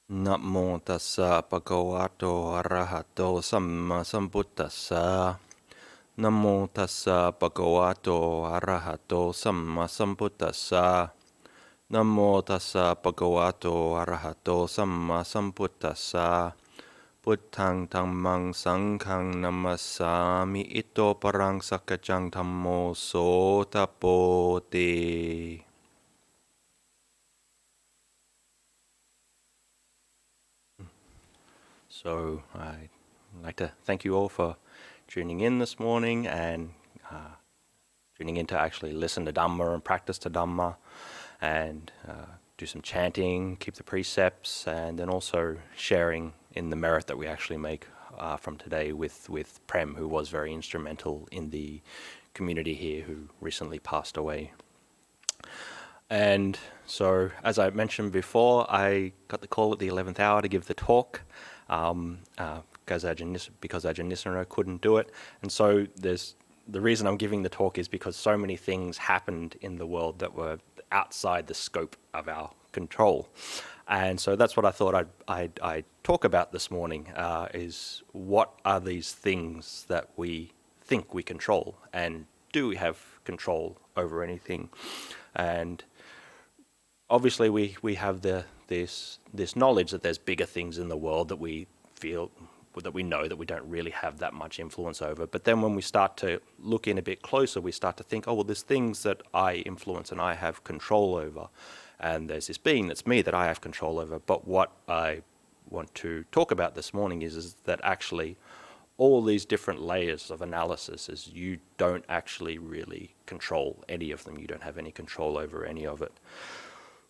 Namo tassa bhagavato arahato samma sambuddhassa. Namo tassa bhagavato arahato samma sambuddhassa. Namo tassa bhagavato arahato samma sambuddhassa. Buddhang dhammang sanghang namassami ito parang sakajang dhammo sota bodhi. So I'd like to thank you all for tuning in this morning and tuning in to actually listen to Dhamma and practice to Dhamma and do some chanting, keep the precepts, and then also sharing in the merit that we actually make from today with Prem, who was very instrumental in the community here, who recently passed away. And so, as I mentioned before, I got the call at the 11th hour to give the talk because Ajahn Sādaro couldn't do it. And so the reason I'm giving the talk is because so many things happened in the world that were outside the scope of our control. And so that's what I thought I'd talk about this morning, is what are these things that we think we control, and do we have control over anything? And obviously we have this knowledge that there's bigger things in the world that we feel, that we know that we don't really have that much influence over. But then when we start to look in a bit closer, we start to think, oh, well, there's things that I influence and I have control over. And there's this being that's me that I have control over. But what I want to talk about this morning is that actually all these different layers of analysis is you don't actually really control any of them. You don't have any control over any of it.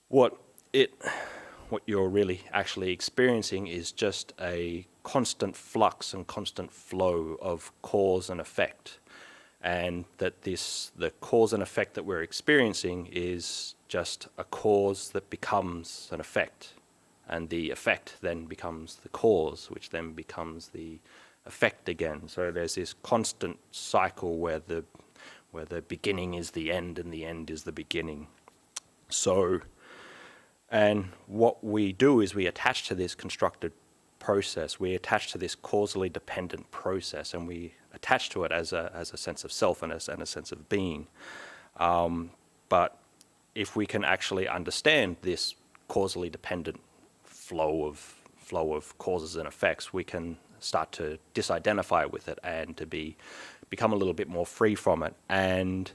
What you're really actually experiencing is just a constant flux and constant flow of cause and effect, and that the cause and effect that we're experiencing is just a cause that becomes an effect, and the effect then becomes the cause, which then becomes the effect again. So there's this constant cycle where the beginning is the end and the end is the beginning. And what we do is we attach to this constructed process, we attach to this causally dependent process, and we attach to it as a sense of self and a sense of being. But if we can actually understand this causally dependent flow of causes and effects, we can start to disidentify with it and to become a little bit more free from it. And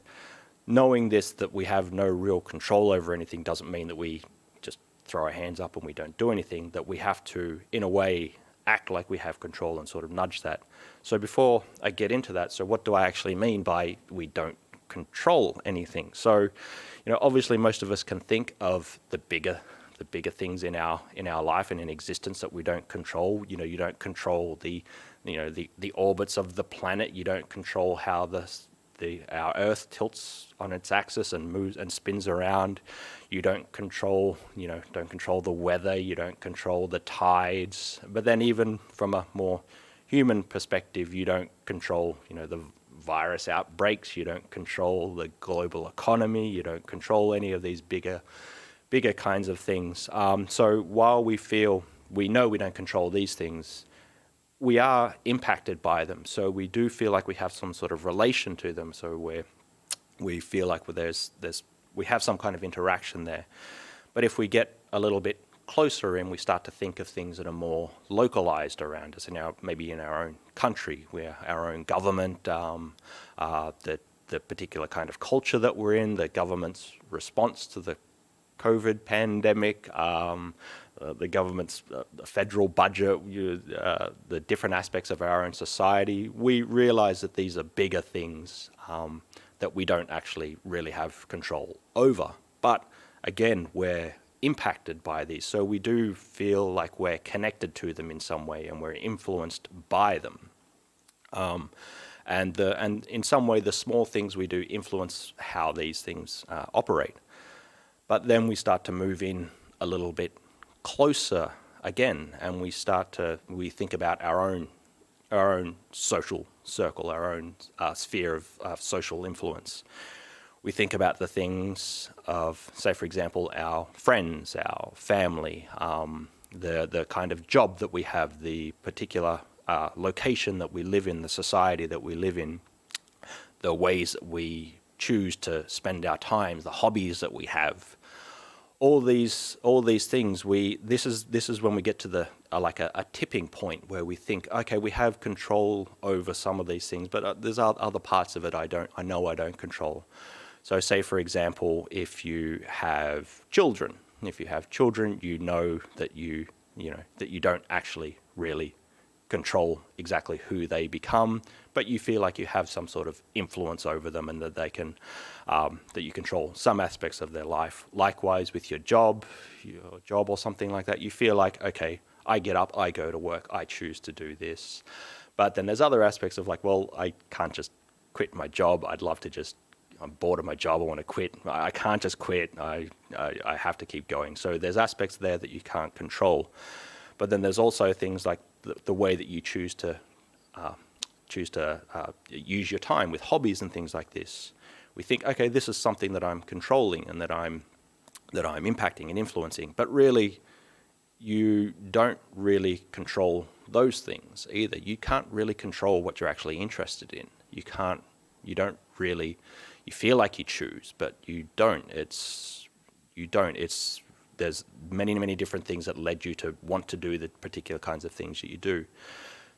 knowing this, that we have no real control over anything, doesn't mean that we just throw our hands up and we don't do anything, that we have to, in a way, act like we have control and sort of nudge that. So before I get into that, so what do I actually mean by we don't control anything? So, obviously most of us can think of the bigger things in our life and in existence that we don't control. You don't control the orbits of the planet. You don't control how our Earth tilts on its axis and moves and spins around. You don't control the weather. You don't control the tides. But then, even from a more human perspective, you don't control the virus outbreaks. You don't control the global economy. You don't control any of these bigger kinds of things. So while we know we don't control these things, we are impacted by them. So we do feel like we have some sort of relation to them. So we feel like we have some kind of interaction there. But if we get a little bit closer in, we start to think of things that are more localized around us, maybe in our own country, where our own government, the particular kind of culture that we're in, the government's response to the COVID pandemic, the government's federal budget, the different aspects of our own society. We realize that these are bigger things that we don't actually really have control over. But again, we're impacted by these, so we do feel like we're connected to them in some way, and we're influenced by them. And in some way, the small things we do influence how these things operate. But then we start to move in a little bit closer again, and we think about our own social circle, our own sphere of social influence. We think about the things of, say, for example, our friends, our family, the kind of job that we have, the particular location that we live in, the society that we live in, the ways that we choose to spend our time, the hobbies that we have, all these things. This is when we get to the a tipping point where we think, okay, we have control over some of these things, but there's other parts of it I don't control. So, say for example, if you have children, you know that you don't actually really control exactly who they become, but you feel like you have some sort of influence over them, and that they can, that you control some aspects of their life. Likewise, with your job or something like that, you feel like, okay, I get up, I go to work, I choose to do this. But then there's other aspects of like, well, I can't just quit my job. I'm bored of my job, I want to quit. I can't just quit. I have to keep going. So there's aspects there that you can't control. But then there's also things like the way that you choose to use your time with hobbies and things like this. We think, okay, this is something that I'm controlling and that I'm impacting and influencing. But really, you don't really control those things either. You can't really control what you're actually interested in. You feel like you choose, but you don't. There's many different things that led you to want to do the particular kinds of things that you do.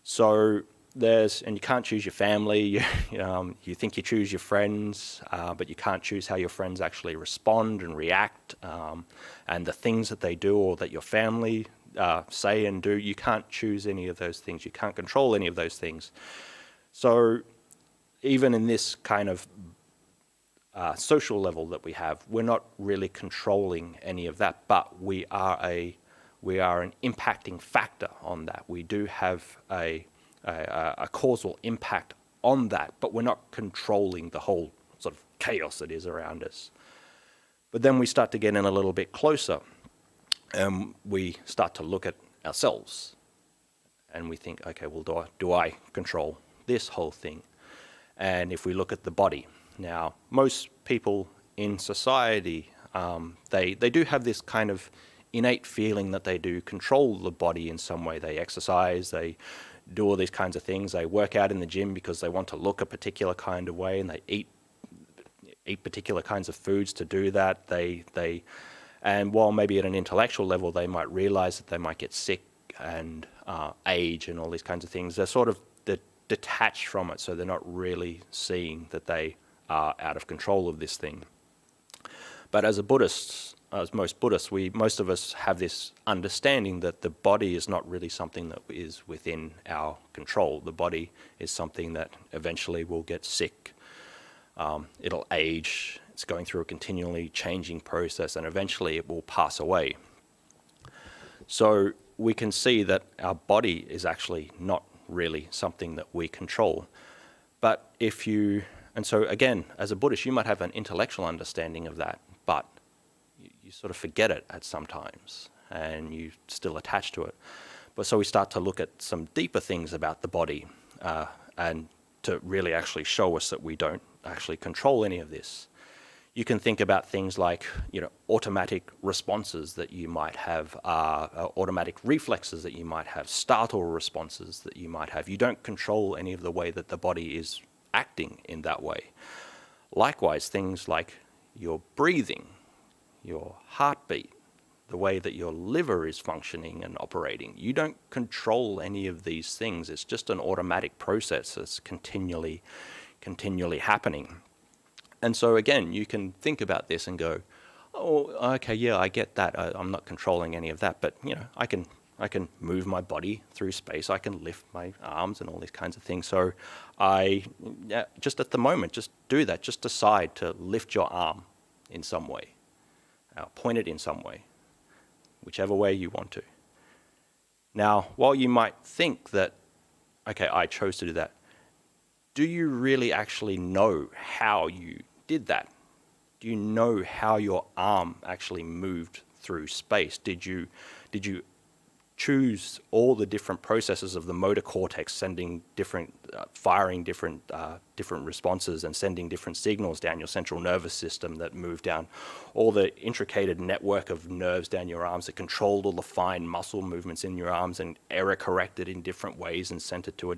So and you can't choose your family. You think you choose your friends, but you can't choose how your friends actually respond and react, and the things that they do or that your family say and do. You can't choose any of those things. You can't control any of those things. So even in this kind of social level that we have, we're not really controlling any of that, but we are an impacting factor on that. We do have a causal impact on that, but we're not controlling the whole sort of chaos that is around us. But then we start to get in a little bit closer, and we start to look at ourselves, and we think, okay, well, do I control this whole thing? And if we look at the body, now most people in society, they do have this kind of innate feeling that they do control the body in some way. They exercise, they do all these kinds of things. They work out in the gym because they want to look a particular kind of way, and they eat particular kinds of foods to do that. And while maybe at an intellectual level they might realize that they might get sick and age and all these kinds of things, they're detached from it, so they're not really seeing that they are out of control of this thing. But as most Buddhists, most of us have this understanding that the body is not really something that is within our control. The body is something that eventually will get sick. It'll age. It's going through a continually changing process, and eventually it will pass away. So we can see that our body is actually not really something that we control. But and so again, as a Buddhist, you might have an intellectual understanding of that, but you sort of forget it at some times, and you still attach to it. But so we start to look at some deeper things about the body, and to really actually show us that we don't actually control any of this. You can think about things like, automatic responses that you might have, automatic reflexes that you might have, startle responses that you might have. You don't control any of the way that the body is acting in that way. Likewise, things like your breathing, your heartbeat, the way that your liver is functioning and operating. You don't control any of these things. It's just an automatic process that's continually happening. And so again, you can think about this and go, oh, okay, yeah, I get that. I'm not controlling any of that, but I can move my body through space. I can lift my arms and all these kinds of things. So just at the moment, just do that. Just decide to lift your arm in some way, point it in some way, whichever way you want to. Now, while you might think that, okay, I chose to do that, do you really actually know how you did that? Do you know how your arm actually moved through space? Did you choose all the different processes of the motor cortex sending different, firing different responses and sending different signals down your central nervous system that move down all the intricated network of nerves down your arms that controlled all the fine muscle movements in your arms and error corrected in different ways and sent it to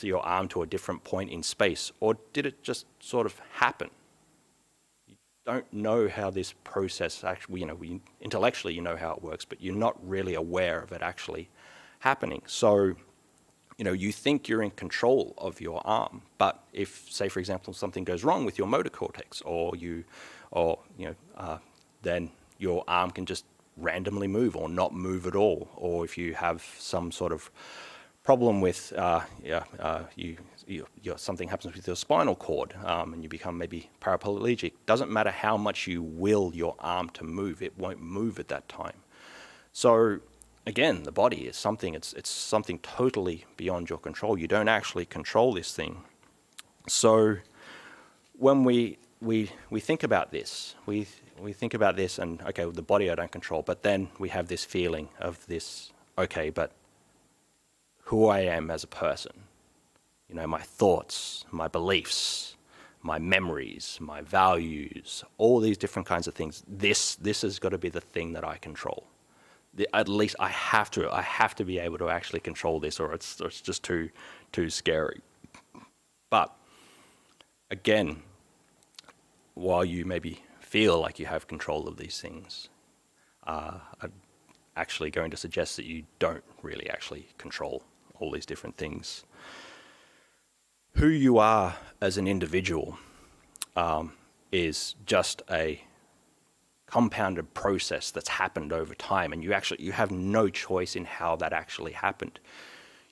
your arm to a different point in space? Or did it just sort of happen? Don't know how this process actually, intellectually you know how it works, but you're not really aware of it actually happening. So, you think you're in control of your arm, but if, say, for example, something goes wrong with your motor cortex, then your arm can just randomly move or not move at all. Or if you have some sort of problem with something happens with your spinal cord and you become maybe paraplegic. Doesn't matter how much you will your arm to move, it won't move at that time. So again, the body is something, it's something totally beyond your control. You don't actually control this thing. So when we think about this, we think about this and, okay, well, the body I don't control, but then we have this feeling of this, okay, but who I am as a person, my thoughts, my beliefs, my memories, my values, all these different kinds of things. This has got to be the thing that I control. At least I have to be able to actually control this, or it's just too scary. But again, while you maybe feel like you have control of these things, I'm actually going to suggest that you don't really actually control all these different things. Who you are as an individual is just a compounded process that's happened over time, and you have no choice in how that actually happened.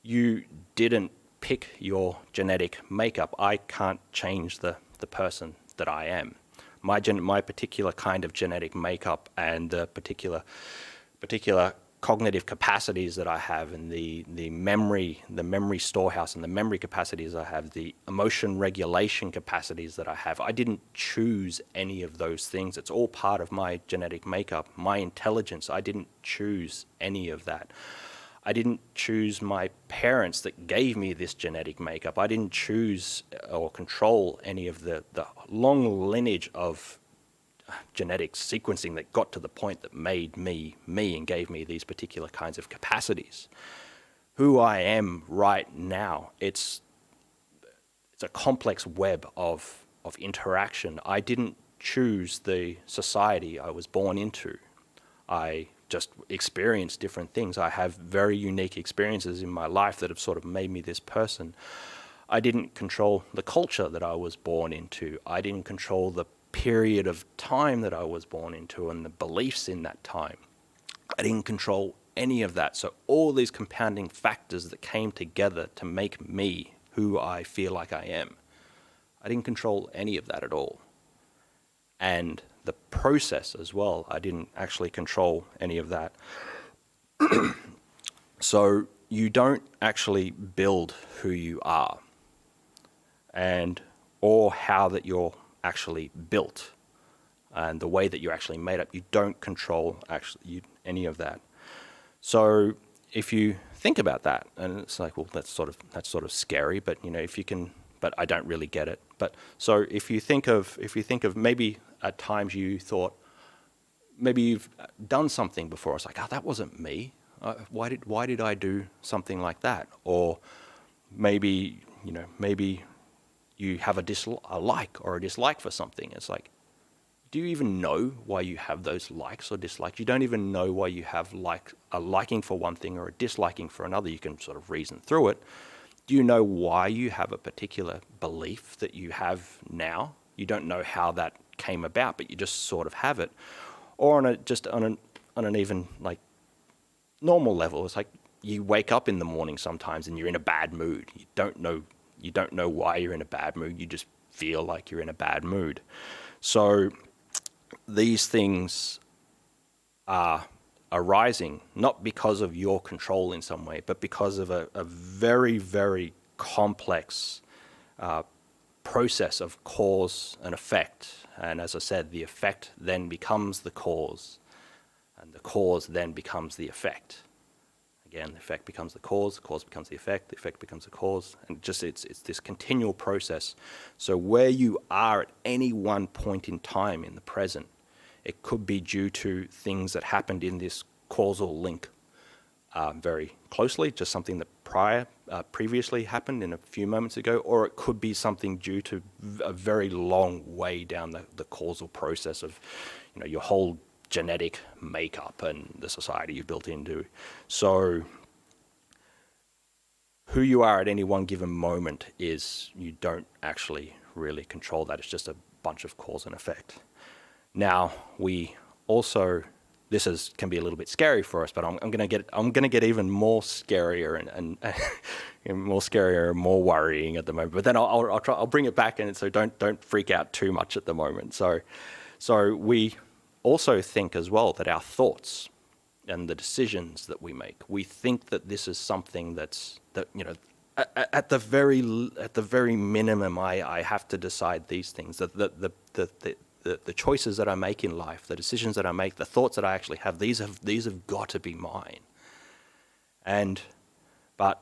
You didn't pick your genetic makeup. I can't change the person that I am. My particular kind of genetic makeup and the particular cognitive capacities that I have, and the memory storehouse and the memory capacities I have, the emotion regulation capacities that I have. I didn't choose any of those things. It's all part of my genetic makeup. My intelligence, I didn't choose any of that. I didn't choose my parents that gave me this genetic makeup. I didn't choose or control any of the long lineage of genetic sequencing that got to the point that made me and gave me these particular kinds of capacities. Who I am right now, it's a complex web of interaction. I didn't choose the society I was born into. I just experienced different things. I have very unique experiences in my life that have sort of made me this person. I didn't control the culture that I was born into. I didn't control the period of time that I was born into and the beliefs in that time. I didn't control any of that. So all these compounding factors that came together to make me who I feel like I am, I didn't control any of that at all. And the process as well, I didn't actually control any of that. So you don't actually build who you are or how that you're actually built and the way that you're actually made up. You don't control any of that. So if you think about that, and it's like, well, that's sort of scary, but if you can, but I don't really get it. But so if you think of maybe at times you thought maybe you've done something before, it's like, oh, that wasn't me. Why did I do something like that? Or maybe you have a like or a dislike for something. It's like, do you even know why you have those likes or dislikes? You don't even know why you have a liking for one thing or a disliking for another. You can sort of reason through it. Do you know why you have a particular belief that you have now? You don't know how that came about, but you just sort of have it. Or on an even like normal level, it's like you wake up in the morning sometimes and you're in a bad mood. You don't know why you're in a bad mood. You just feel like you're in a bad mood. So these things are arising not because of your control in some way, but because of a very, very complex process of cause and effect. And as I said, the effect then becomes the cause. And the cause then becomes the effect. Again, the effect becomes the cause becomes the effect becomes the cause, and just it's this continual process. So where you are at any one point in time in the present, it could be due to things that happened in this causal link very closely, just something that previously happened in a few moments ago, or it could be something due to a very long way down the causal process of, your whole genetic makeup and the society you've built into. So who you are at any one given moment is, you don't actually really control that. It's just a bunch of cause and effect. Now, we also, can be a little bit scary for us, but I'm going to get even more scarier and more scarier and more worrying at the moment. But then I'll bring it back, and so don't freak out too much at the moment. So we also think as well that our thoughts and the decisions that we make, we think that this is something at the very minimum, I have to decide these things. The choices that I make in life, the decisions that I make, the thoughts that I actually have, these have got to be mine. But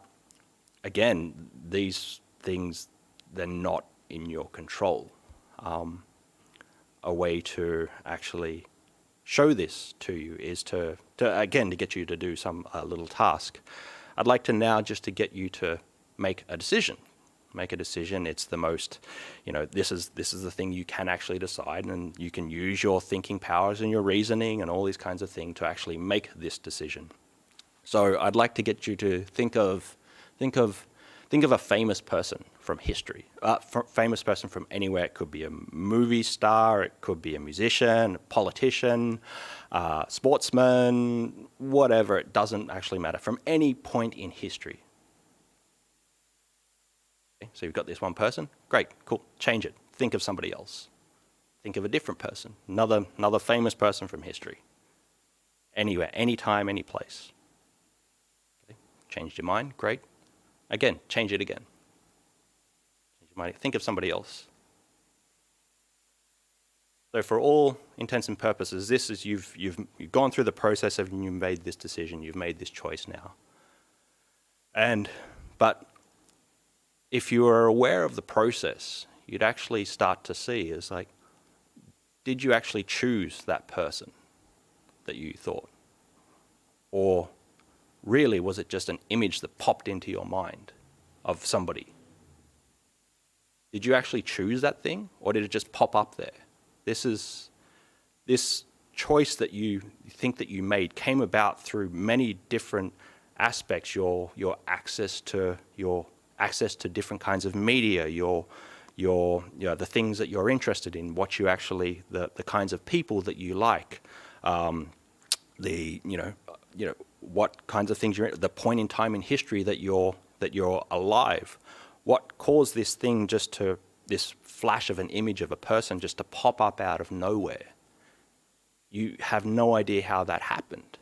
again, these things, they're not in your control. A way to actually show this to you is to get you to do some little task. I'd like to now just to get you to make a decision. Make a decision. It's the most, this is the thing you can actually decide, and you can use your thinking powers and your reasoning and all these kinds of things to actually make this decision. So I'd like to get you to think of a famous person from history, famous person from anywhere. It could be a movie star, it could be a musician, a politician, sportsman, whatever. It doesn't actually matter, from any point in history. Okay, so you've got this one person. Great, cool. Change it. Think of somebody else. Think of a different person, another famous person from history. Anywhere, anytime, any place. Okay. Changed your mind. Great. Again, change it again. Change your mind. Think of somebody else. So for all intents and purposes, this is you've gone through the process of, and you've made this decision. You've made this choice now. But if you are aware of the process, you'd actually start to see is like, did you actually choose that person that you thought? Or really, was it just an image that popped into your mind of somebody? Did you actually choose that thing, or did it just pop up there? This choice that you think that you made came about through many different aspects. Your access to different kinds of media, the things that you're interested in, what you actually, the kinds of people that you like, what kinds of things the point in time in history that you're alive. What caused this thing this flash of an image of a person just to pop up out of nowhere? You have no idea how that happened.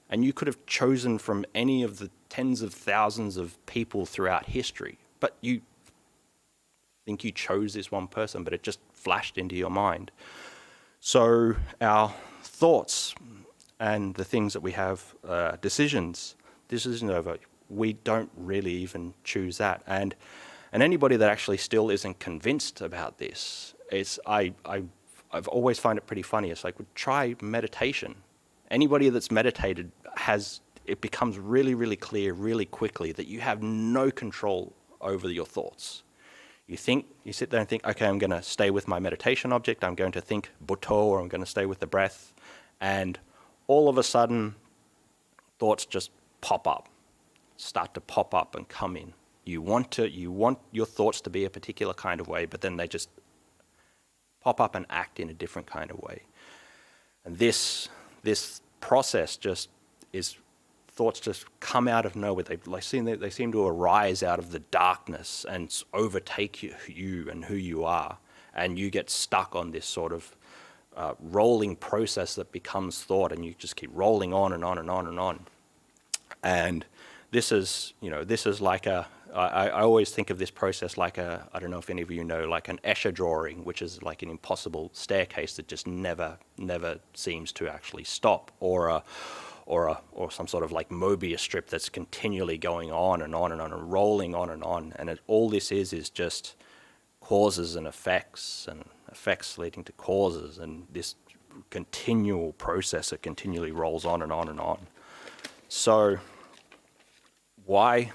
And you could have chosen from any of the tens of thousands of people throughout history, but you think you chose this one person, but it just flashed into your mind. So our thoughts and the things that we have, decisions over, we don't really even choose that. And anybody that actually still isn't convinced about this, I've always find it pretty funny. It's like, try meditation. Anybody that's meditated it becomes really, really clear really quickly that you have no control over your thoughts. You sit there and think, okay, I'm going to stay with my meditation object. I'm going to think Bhutto, or I'm going to stay with the breath. And all of a sudden, thoughts just start to pop up and come in. You want your thoughts to be a particular kind of way, but then they just pop up and act in a different kind of way. And this process thoughts just come out of nowhere. They seem to arise out of the darkness and overtake you and who you are, and you get stuck on this sort of rolling process that becomes thought, and you just keep rolling on and on and on and on. And this is like I always think of this process like I don't know if any of you know, like an Escher drawing, which is like an impossible staircase that just never seems to actually stop, or some sort of like Mobius strip that's continually going on and on and on and rolling on, and all this is just causes and effects leading to causes, and this continual process that continually rolls on and on and on. So why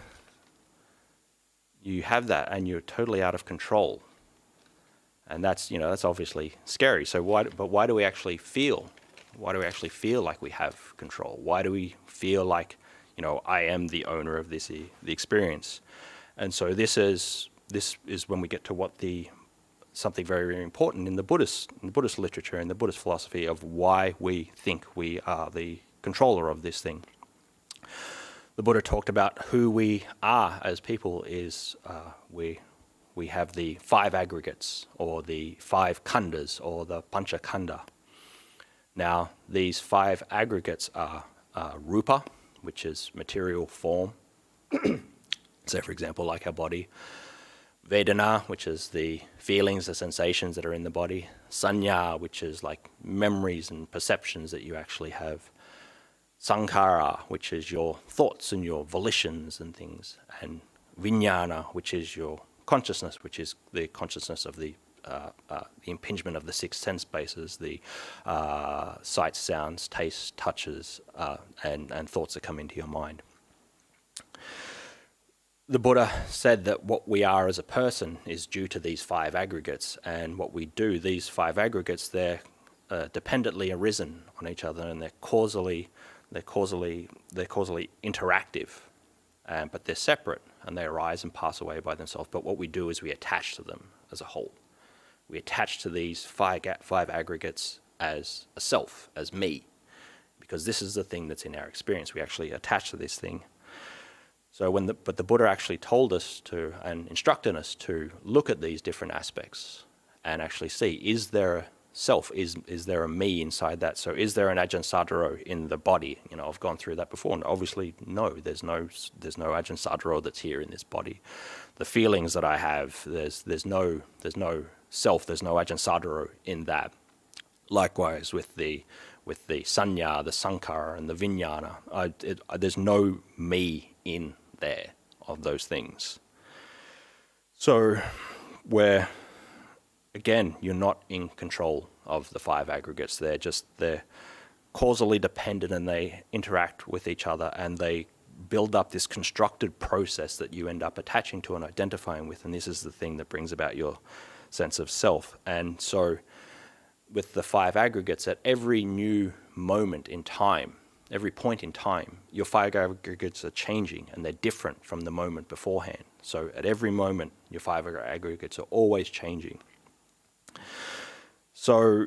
you have that and you're totally out of control, and that's obviously scary. So why do we actually feel like we have control? Why do we feel like I am the owner of the experience? And so this is when we get to something very, very important in the Buddhist literature, in the Buddhist philosophy, of why we think we are the controller of this thing. The Buddha talked about who we are as people is we have the 5 aggregates, or the 5 khandhas, or the pancha khandha. Now, these 5 aggregates are rupa, which is material form. So, for example, like our body. Vedana, which is the feelings, the sensations that are in the body. Sanya, which is like memories and perceptions that you actually have. Sankhara, which is your thoughts and your volitions and things. And vijnana, which is your consciousness, which is the consciousness of the impingement of the 6 sense bases, the sights, sounds, tastes, touches, and thoughts that come into your mind. The Buddha said that what we are as a person is due to these 5 aggregates, and what we do, these 5 aggregates, they're dependently arisen on each other, and they're causally interactive, but they're separate, and they arise and pass away by themselves. But what we do is we attach to them as a whole. We attach to these 5 aggregates as a self, as me, because this is the thing that's in our experience. We actually attach to this thing. So but the Buddha actually told us to, and instructed us to, look at these different aspects and actually see, is there a self, is there a me inside that? So is there an Ajahn Sādaro in the body? I've gone through that before, and obviously no, there's no Ajahn Sādaro that's here in this body. The feelings that I have, there's no self, there's no Ajahn Sādaro in that. Likewise with the sanya, the sankhara, and the vijnana, there's no me in there of those things. So again, you're not in control of the 5 aggregates. They're causally dependent, and they interact with each other, and they build up this constructed process that you end up attaching to and identifying with, and this is the thing that brings about your sense of self. And so with the 5 aggregates, at every new moment in time, every point in time, your 5 aggregates are changing, and they're different from the moment beforehand. So at every moment, your 5 aggregates are always changing. So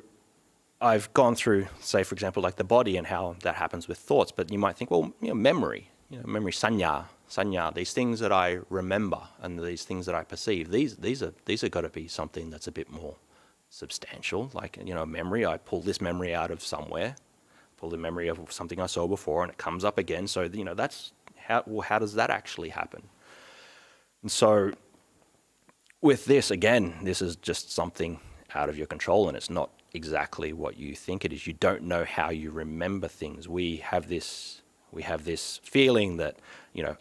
I've gone through, say, for example, like the body and how that happens with thoughts, but you might think, well, memory, sanya, these things that I remember and these things that I perceive, these are got to be something that's a bit more substantial. Like, memory, I pull this memory out of somewhere, pull the memory of something I saw before, and it comes up again. So, that's how does that actually happen? And so with this, again, this is just something out of your control, and it's not exactly what you think it is. You don't know how you remember things. We have this feeling that,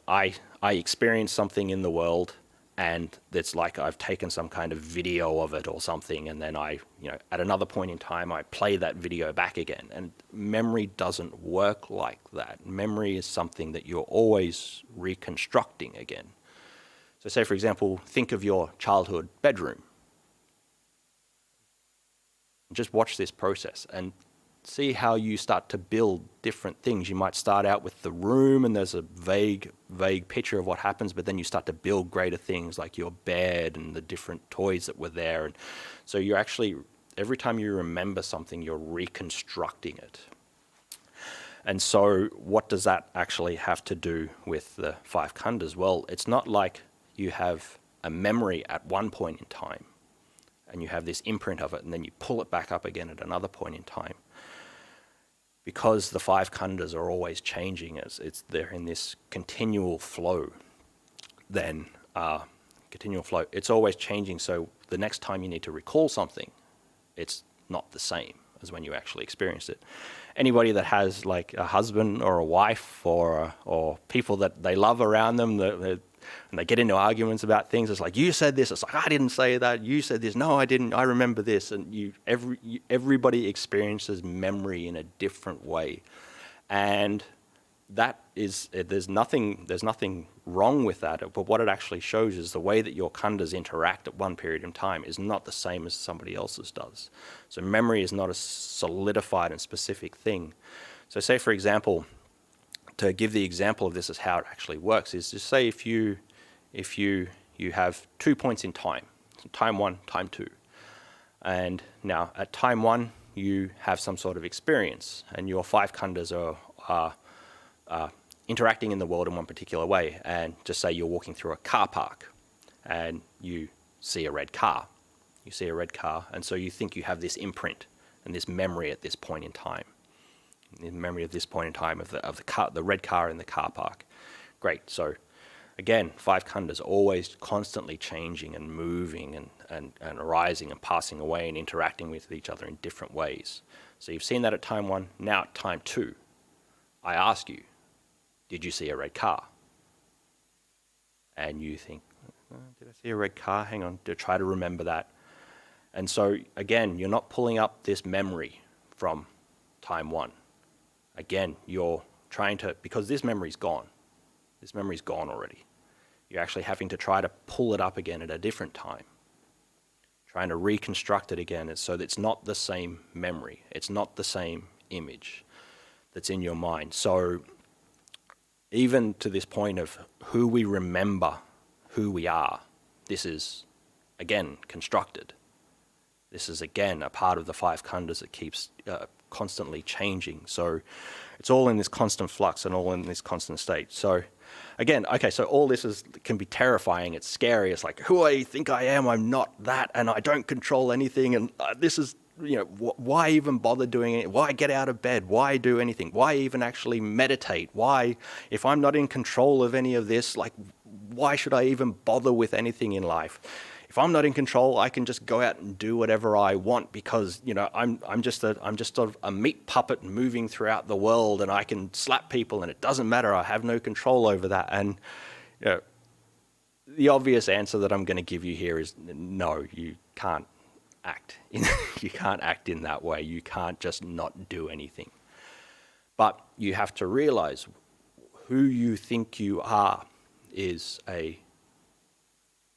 I experience something in the world, and it's like I've taken some kind of video of it or something, and then I, at another point in time, I play that video back again. And memory doesn't work like that. Memory is something that you're always reconstructing again. So say, for example, think of your childhood bedroom. Just watch this process and see how you start to build different things. You might start out with the room, and there's a vague picture of what happens, but then you start to build greater things like your bed and the different toys that were there. And so you're actually, every time you remember something, you're reconstructing it. And so what does that actually have to do with the 5 khandhas? Well, it's not like you have a memory at one point in time and you have this imprint of it, and then you pull it back up again at another point in time. because the five khandhas are always changing, they're in this continual flow, then it's always changing. So the next time you need to recall something, it's not the same as when you actually experienced it. Anybody that has like a husband or a wife or people that they love around them, and they get into arguments about things, it's like, you said this, it's like, I didn't say that, you said this, no I didn't, I remember this. And everybody experiences memory in a different way. And that is, there's nothing wrong with that, but what it actually shows is the way that your khandhas interact at one period in time is not the same as somebody else's does. So memory is not a solidified and specific thing. So say, for example, to give the example of this as how it actually works, is just say if you have 2 points in time, so time 1, time 2, and now at time 1 you have some sort of experience, and your five khandhas are interacting in the world in one particular way. And just say you're walking through a car park, and you see a red car. You see a red car, and so you think you have this imprint and this memory at this point in time. The memory of this point in time of the red car in the car park. Great. So again, five khandhas always constantly changing and moving and arising and passing away and interacting with each other in different ways. So you've seen that at time 1. Now at time 2, I ask you, did you see a red car? And you think, did I see a red car? Hang on, to try to remember that. And so again, you're not pulling up this memory from time 1. Again, you're trying to, because this memory's gone. This memory's gone already. You're actually having to try to pull it up again at a different time. Trying to reconstruct it again so that it's not the same memory. It's not the same image that's in your mind. So even to this point of who we remember, who we are, this is, again, constructed. This is, again, a part of the five khandhas that keeps constantly changing. So it's all in this constant flux and all in this constant state. So again, okay, so all this can be terrifying. It's scary. It's like, who I think I am, I'm not that, and I don't control anything. And this is, why even bother doing it? Why get out of bed? Why do anything? Why even actually meditate? Why, if I'm not in control of any of this, like, why should I even bother with anything in life? If I'm not in control, I can just go out and do whatever I want because, I'm just a meat puppet moving throughout the world, and I can slap people and it doesn't matter. I have no control over that. And the obvious answer that I'm going to give you here is no, you can't act. You can't act in that way. You can't just not do anything. But you have to realize who you think you are is a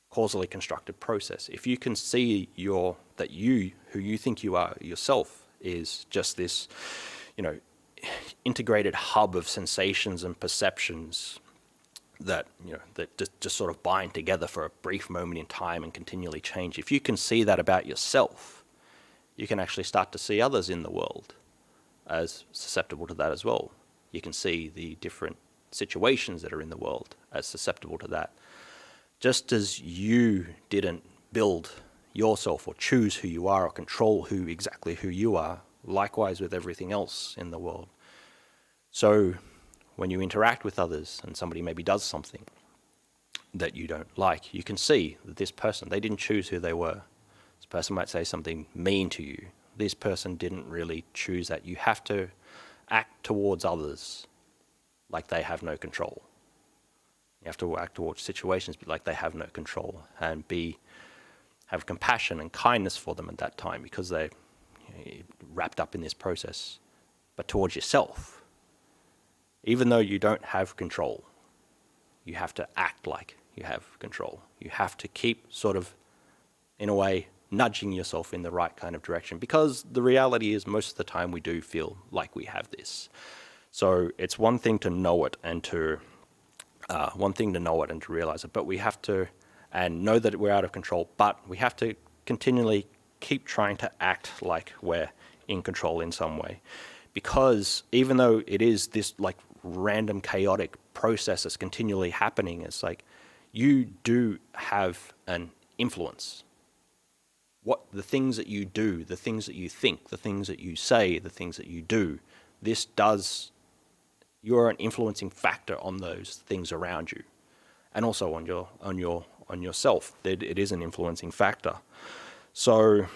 causally constructed process. If you can see who you think you are yourself is just this, integrated hub of sensations and perceptions that, that just sort of bind together for a brief moment in time and continually change. If you can see that about yourself, you can actually start to see others in the world as susceptible to that as well. You can see the different situations that are in the world as susceptible to that. Just as you didn't build yourself or choose who you are or control exactly who you are, likewise with everything else in the world. So when you interact with others and somebody maybe does something that you don't like, you can see that this person, they didn't choose who they were. This person might say something mean to you. This person didn't really choose that. You have to act towards others like they have no control. You have to act towards situations like they have no control and have compassion and kindness for them at that time because they're wrapped up in this process. But towards yourself, even though you don't have control, you have to act like you have control. You have to keep sort of, in a way, nudging yourself in the right kind of direction because the reality is most of the time we do feel like we have this. So it's one thing to know it and to realize it, but we have to, and know that we're out of control, but we have to continually keep trying to act like we're in control in some way. Because even though it is this like random chaotic process that's continually happening, it's like you do have an influence. What the things that you do, the things that you think, the things that you say, the things that you do, you're an influencing factor on those things around you, and also on yourself. It is an influencing factor. So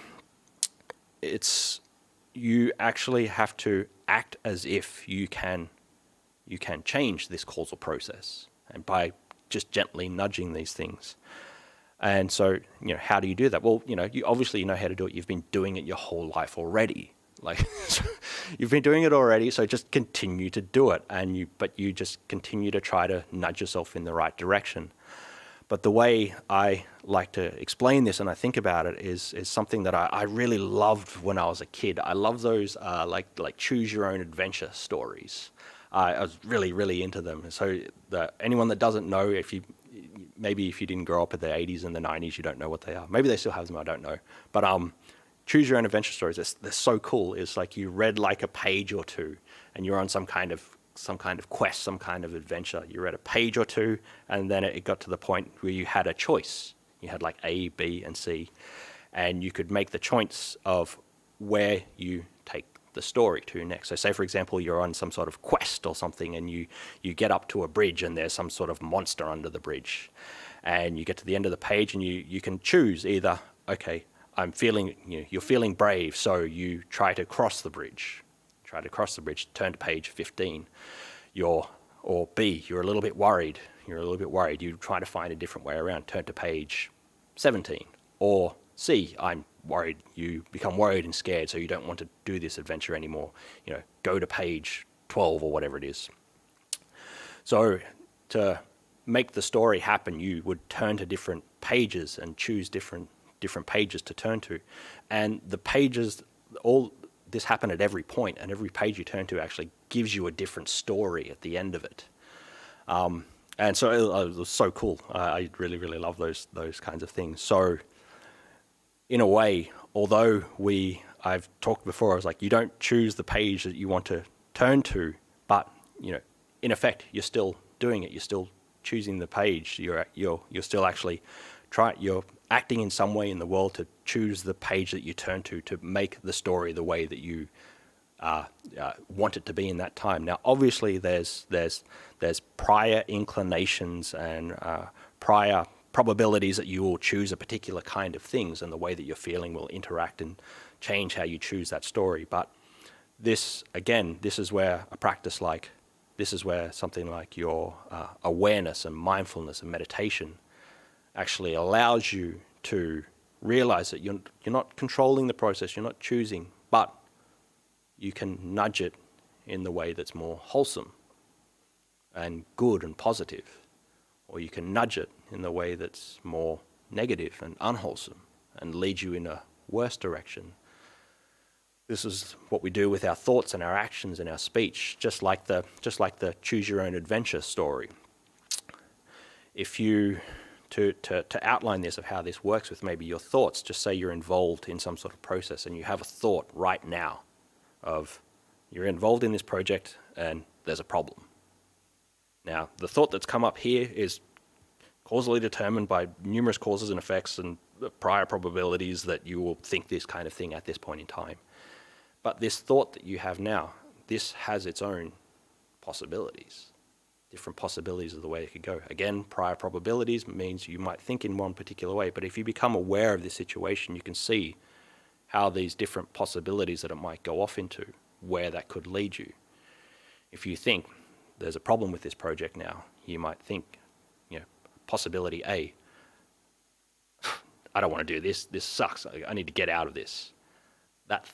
you actually have to act as if you can change this causal process, and by just gently nudging these things. And so, how do you do that? Well, you obviously know how to do it. You've been doing it your whole life already. You've been doing it already, so just continue to do it. But you just continue to try to nudge yourself in the right direction. But the way I like to explain this and I think about it is something that I really loved when I was a kid. I love those like choose your own adventure stories. I was really, really into them. So anyone that doesn't know, maybe if you didn't grow up in the 80s and the 90s, you don't know what they are. Maybe they still have them, I don't know. But choose your own adventure stories, they're so cool. It's like you read like a page or two and you're on some kind of quest, some kind of adventure. You read a page or two and then it got to the point where you had a choice. You had like A, B, and C, and you could make the choice of where you take the story to next. So say, for example, you're on some sort of quest or something and you get up to a bridge and there's some sort of monster under the bridge. And you get to the end of the page and you can choose either, okay, you're feeling brave, so you try to cross the bridge. Turn to page 15. Or B, you're a little bit worried. You try to find a different way around. Turn to page 17. Or C, I'm worried. You become worried and scared, so you don't want to do this adventure anymore. Go to page 12 or whatever it is. So to make the story happen, you would turn to different pages and choose different pages to turn to. And the pages, all this happened at every point, and every page you turn to actually gives you a different story at the end of it. And so it was so cool. I really, really love those kinds of things. So in a way, although I've talked before, I was like, you don't choose the page that you want to turn to, but in effect, you're still doing it. You're still choosing the page. You're still actually you're acting in some way in the world to choose the page that you turn to make the story the way that you want it to be in that time. Now, obviously, there's prior inclinations and prior probabilities that you will choose a particular kind of things, and the way that you're feeling will interact and change how you choose that story. But this is where something like your awareness and mindfulness and meditation actually allows you to realize that you're not controlling the process, you're not choosing, but you can nudge it in the way that's more wholesome and good and positive, or you can nudge it in the way that's more negative and unwholesome and lead you in a worse direction. This is what we do with our thoughts and our actions and our speech, just like the choose your own adventure story. If you to outline this of how this works with maybe your thoughts, just say you're involved in some sort of process and you have a thought right now of you're involved in this project and there's a problem. Now, the thought that's come up here is causally determined by numerous causes and effects and prior probabilities that you will think this kind of thing at this point in time. But this thought that you have now, this has its own possibilities. Different possibilities of the way it could go. Again, prior probabilities means you might think in one particular way, but if you become aware of this situation, you can see how these different possibilities that it might go off into, where that could lead you. If you think there's a problem with this project now, you might think, possibility A, I don't want to do this sucks, I need to get out of this. That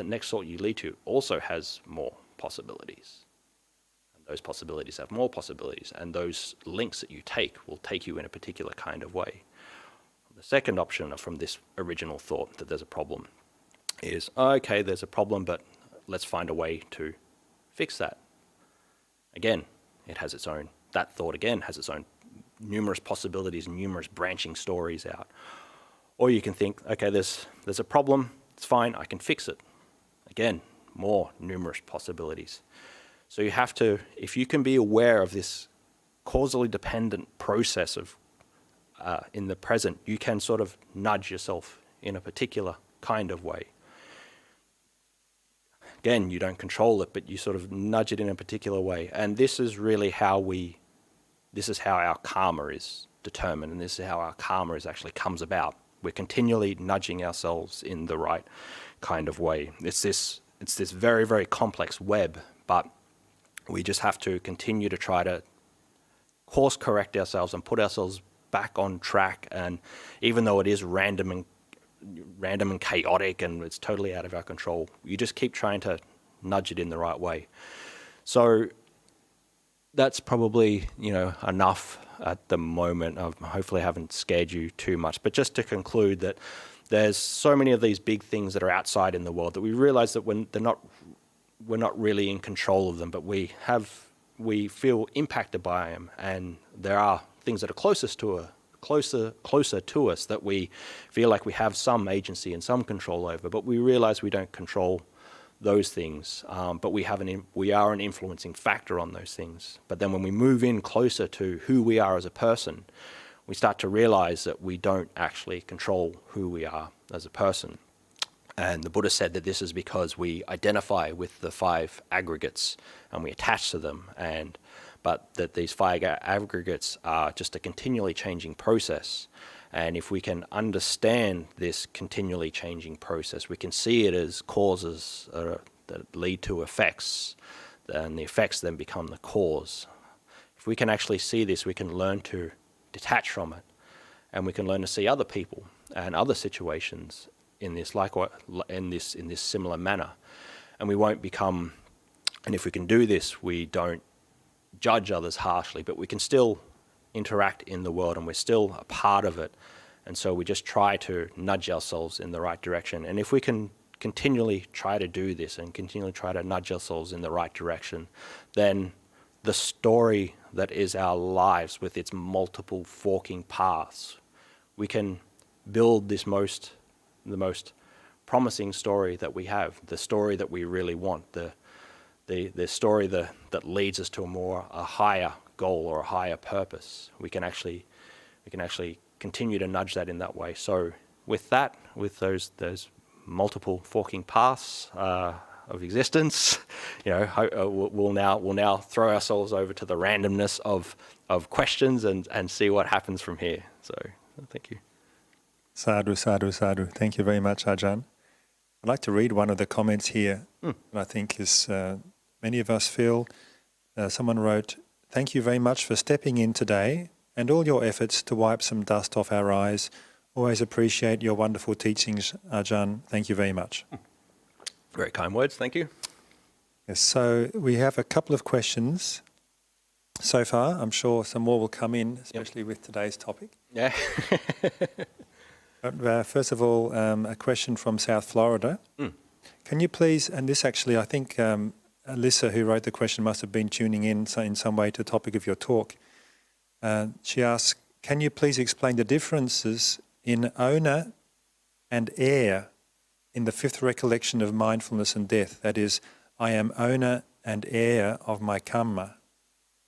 next thought you lead to also has more possibilities. Those possibilities have more possibilities, and those links that you take will take you in a particular kind of way. The second option from this original thought that there's a problem is, okay, there's a problem, but let's find a way to fix that. Again, that thought again has its own numerous possibilities and numerous branching stories out. Or you can think, okay, there's a problem, it's fine, I can fix it. Again, more numerous possibilities. So you have to, if you can be aware of this causally dependent process of in the present, you can sort of nudge yourself in a particular kind of way. again, you don't control it, but you sort of nudge it in a particular way. And this is really how our karma is determined, and this is how our karma actually comes about. We're continually nudging ourselves in the right kind of way. It's this very, very complex web, but we just have to continue to try to course correct ourselves and put ourselves back on track. And even though it is random and chaotic and it's totally out of our control, you just keep trying to nudge it in the right way. So that's probably, enough at the moment. Hopefully I haven't scared you too much, but just to conclude that there's so many of these big things that are outside in the world that we realize that we're not really in control of them, but we feel impacted by them, and there are things that are closer to us that we feel like we have some agency and some control over, but we realize we don't control those things, but we are an influencing factor on those things. But then when we move in closer to who we are as a person, we start to realize that we don't actually control who we are as a person. And the Buddha said that this is because we identify with the 5 aggregates and we attach to them, but that these 5 aggregates are just a continually changing process. And if we can understand this continually changing process, we can see it as causes that lead to effects, and the effects then become the cause. If we can actually see this, we can learn to detach from it, and we can learn to see other people and other situations in this similar manner. And we won't become, and if we can do this, we don't judge others harshly, but we can still interact in the world and we're still a part of it. And so we just try to nudge ourselves in the right direction. And if we can continually try to do this and continually try to nudge ourselves in the right direction, then the story that is our lives with its multiple forking paths, we can build the most promising story that we have, the story that we really want, the story that leads us to a higher goal or a higher purpose. We can actually continue to nudge that in that way. So with those multiple forking paths of existence, we'll now throw ourselves over to the randomness of questions and see what happens from here. So thank you. Sadhu, sadhu, sadhu. Thank you very much, Ajahn. I'd like to read one of the comments here that I think is many of us feel. Someone wrote, "Thank you very much for stepping in today and all your efforts to wipe some dust off our eyes. Always appreciate your wonderful teachings, Ajahn. Thank you very much." Very kind words, thank you. Yes, so we have a couple of questions so far. I'm sure some more will come in, especially with today's topic. Yeah. But first of all, a question from South Florida. Can you please, and this actually, I think Alyssa, who wrote the question, must have been tuning in some way to the topic of your talk. She asks, can you please explain the differences in owner and heir in the 5th recollection of mindfulness and death? That is, I am owner and heir of my karma.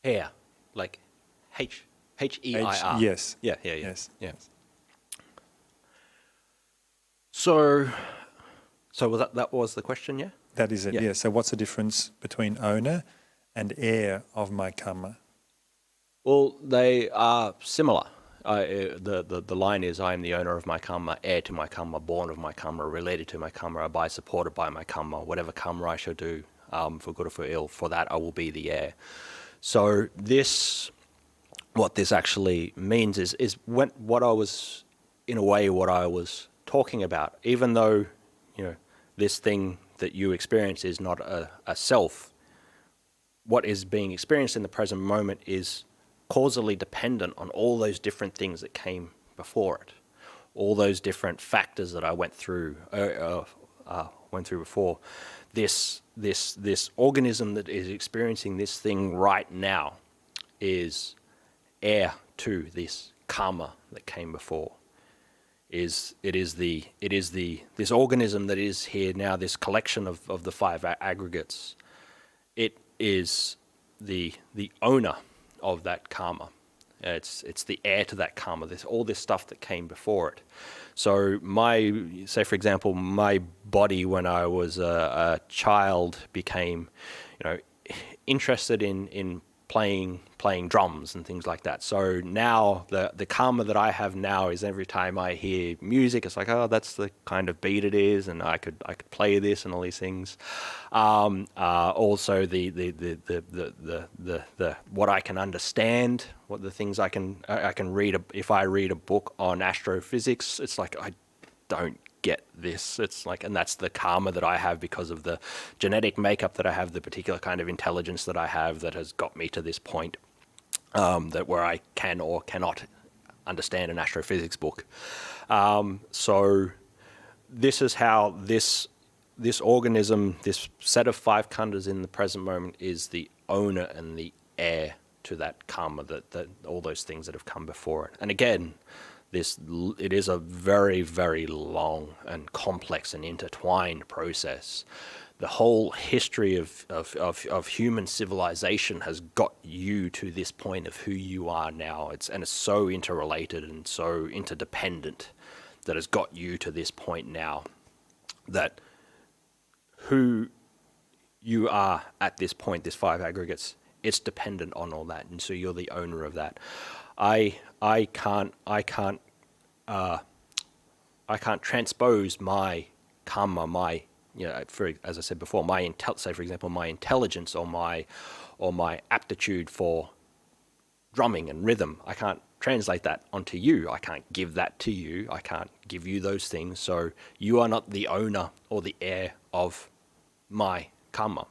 Heir, like H-E-I-R. Yes. Yeah. Yes. Yeah. So that was the question, yeah? That is it, yeah. So what's the difference between owner and heir of my karma? Well, they are similar. The line is, I am the owner of my karma, heir to my karma, born of my karma, related to my karma, abide supported by my karma. Whatever karma I shall do, for good or for ill, for that I will be the heir. So what this actually means is what I was talking about. Even though, this thing that you experience is not a self, what is being experienced in the present moment is causally dependent on all those different things that came before it, all those different factors that I went through before. This organism that is experiencing this thing right now is heir to this karma that came before. This organism that is here now, this collection of the 5 aggregates, it is the owner of that karma. It's the heir to that karma. There's all this stuff that came before it. So say for example, my body when I was a child became, interested in playing drums and things like that. So now the karma that I have now is every time I hear music, it's like, oh, that's the kind of beat it is, and I could play this and all these things. Also the what I can understand, what the things I can read. If I read a book on astrophysics, it's like I don't get this. It's like, and that's the karma that I have because of the genetic makeup that I have, the particular kind of intelligence that I have that has got me to this point, that where I can or cannot understand an astrophysics book. So this is how this organism, this set of 5 khandhas in the present moment, is the owner and the heir to that karma, that all those things that have come before it. And again, it is a very, very long and complex and intertwined process. The whole history of human civilization has got you to this point of who you are now. It's so interrelated and so interdependent that has got you to this point now, that who you are at this point, this 5 aggregates, it's dependent on all that, and so you're the owner of that. I can't transpose my karma, as I said before, say for example, my intelligence or my aptitude for drumming and rhythm. I can't translate that onto you. I can't give that to you. I can't give you those things. So you are not the owner or the heir of my karma.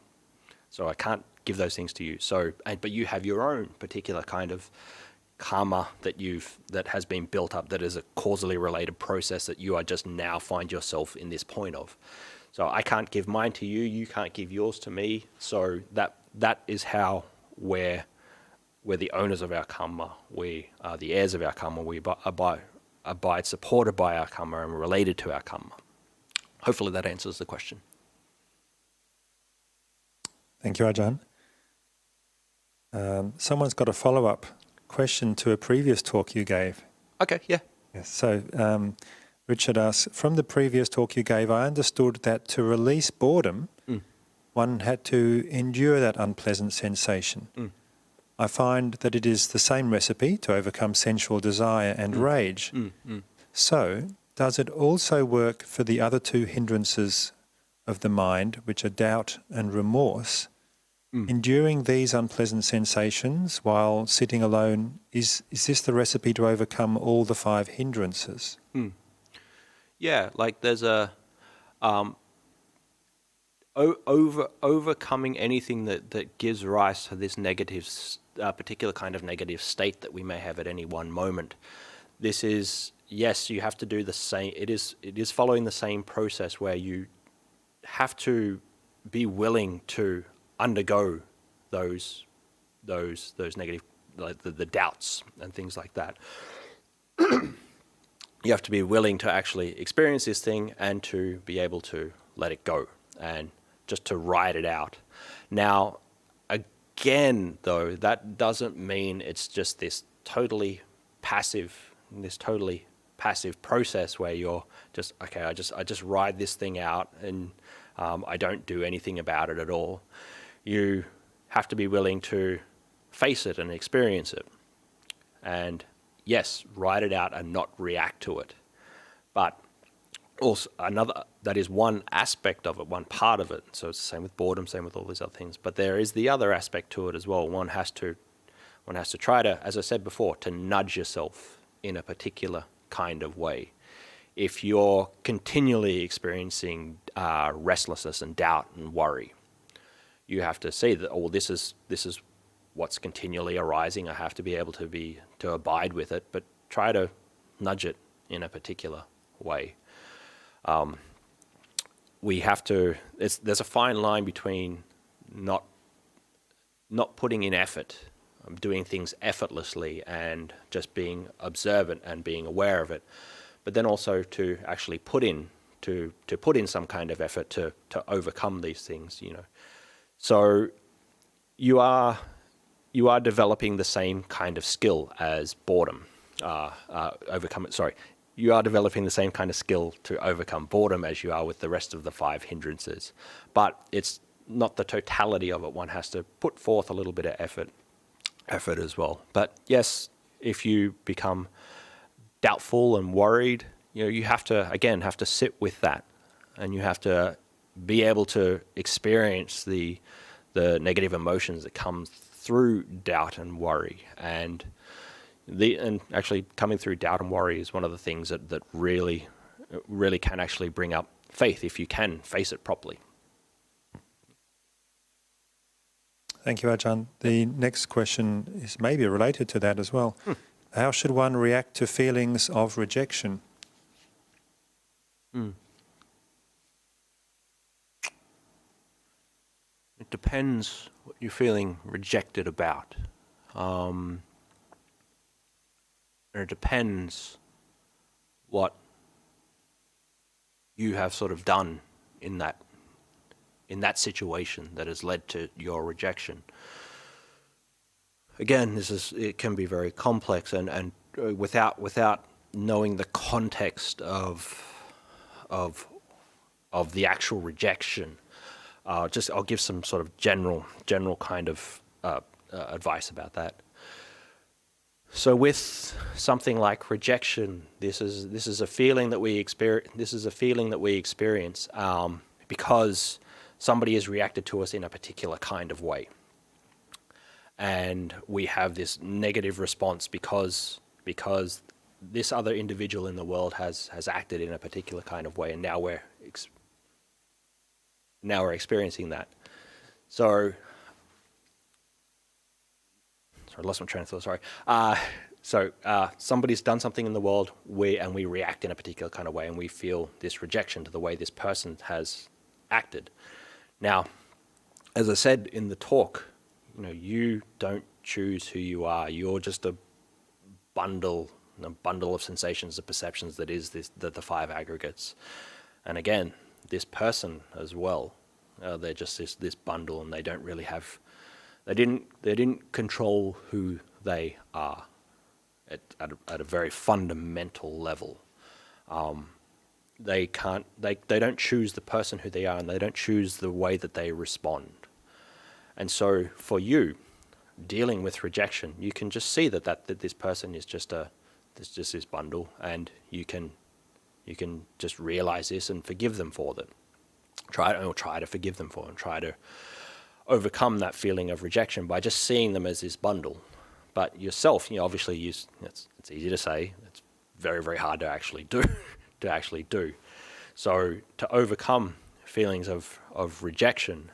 So I can't give those things to you. So, but you have your own particular kind of karma that has been built up, that is a causally related process that you are just now find yourself in this point of. So I can't give mine to you, you can't give yours to me. So that is how we're the owners of our karma, we are the heirs of our karma, we abide supported by our karma and related to our karma. Hopefully that answers the question. Thank you, Ajahn. Someone's got a follow-up question to a previous talk you gave. Okay, yeah. Yes. So Richard asks, from the previous talk you gave, I understood that to release boredom, one had to endure that unpleasant sensation. I find that it is the same recipe to overcome sensual desire and rage. So, does it also work for the other 2 hindrances of the mind, which are doubt and remorse? Enduring these unpleasant sensations while sitting alone, is this the recipe to overcome all the 5 hindrances? Yeah, like there's a overcoming anything that gives rise to this negative, particular kind of negative state that we may have at any one moment. This is, yes, you have to do the same. It is following the same process where you have to be willing to undergo those negative, like the doubts and things like that. You have to be willing to actually experience this thing and to be able to let it go and just to ride it out. Now, again, though, that doesn't mean it's just this totally passive process where you're just, okay, I just ride this thing out and I don't do anything about it at all. You have to be willing to face it and experience it. And yes, ride it out and not react to it. But also that is one aspect of it, one part of it. So it's the same with boredom, same with all these other things. But there is the other aspect to it as well. One has to try to, as I said before, to nudge yourself in a particular kind of way. If you're continually experiencing restlessness and doubt and worry, you have to see that, oh, this is what's continually arising. I have to be able to abide with it, but try to nudge it in a particular way. We have to. There's a fine line between not putting in effort, doing things effortlessly, and just being observant and being aware of it, but then also to actually put in some kind of effort to overcome these things. So you are you are developing the same kind of skill as boredom. You are developing the same kind of skill to overcome boredom as you are with the rest of the 5 hindrances. But it's not the totality of it. One has to put forth a little bit of effort as well. But yes, if you become doubtful and worried, you have to sit with that, and you have to be able to experience the negative emotions that come through doubt and worry. And actually coming through doubt and worry is one of the things that really can actually bring up faith if you can face it properly. Thank you, Ajahn. The next question is maybe related to that as well. How should one react to feelings of rejection? It depends what you're feeling rejected about. And it depends what you have sort of done in that situation that has led to your rejection. Again, it can be very complex, and without knowing the context of the actual rejection, I'll give some sort of general kind of advice about that. So with something like rejection, this is a feeling that we experience. This is a feeling that we experience because somebody has reacted to us in a particular kind of way, and we have this negative response because this other individual in the world has acted in a particular kind of way, and now we're experiencing that. So I lost my train of thought, sorry. So somebody's done something in the world, and we react in a particular kind of way, and we feel this rejection to the way this person has acted. Now, as I said in the talk, you don't choose who you are. You're just a bundle of sensations, of perceptions that is the 5 aggregates. And again, this person as well, they're just this bundle, and they don't really have. They didn't control who they are at a very fundamental level. They don't choose the person who they are, and they don't choose the way that they respond. And so for you, dealing with rejection, you can just see that this person is just this bundle, and you can just realize this and forgive them for that. Try to forgive them for it, and try to overcome that feeling of rejection by just seeing them as this bundle. But yourself, obviously, it's easy to say. It's very, very hard to actually do. So to overcome feelings of rejection,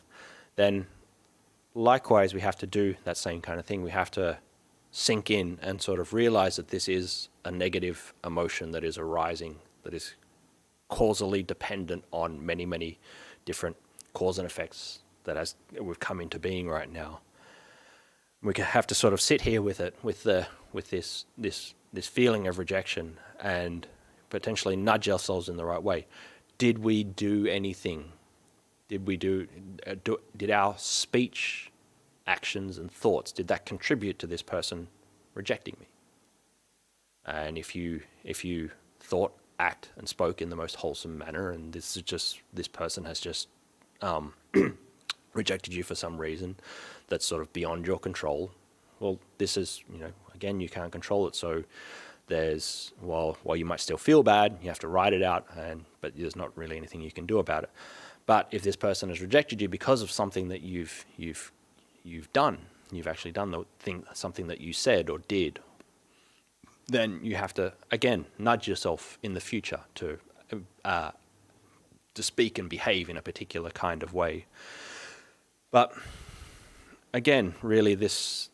then likewise we have to do that same kind of thing. We have to sink in and sort of realize that this is a negative emotion that is arising, that is causally dependent on many, many different cause and effects that we've come into being right now. We have to sort of sit here with it, with this feeling of rejection, and potentially nudge ourselves in the right way. Did we do anything? Did our speech, actions, and thoughts, did that contribute to this person rejecting me? And if you thought, act, and spoke in the most wholesome manner, and this person has just rejected you for some reason that's sort of beyond your control, well, this is, again, you can't control it. So while you might still feel bad, you have to write it out, but there's not really anything you can do about it. But if this person has rejected you because of something that you've done, you've actually done something that you said or did, then you have to, again, nudge yourself in the future to speak and behave in a particular kind of way. But again, really, it's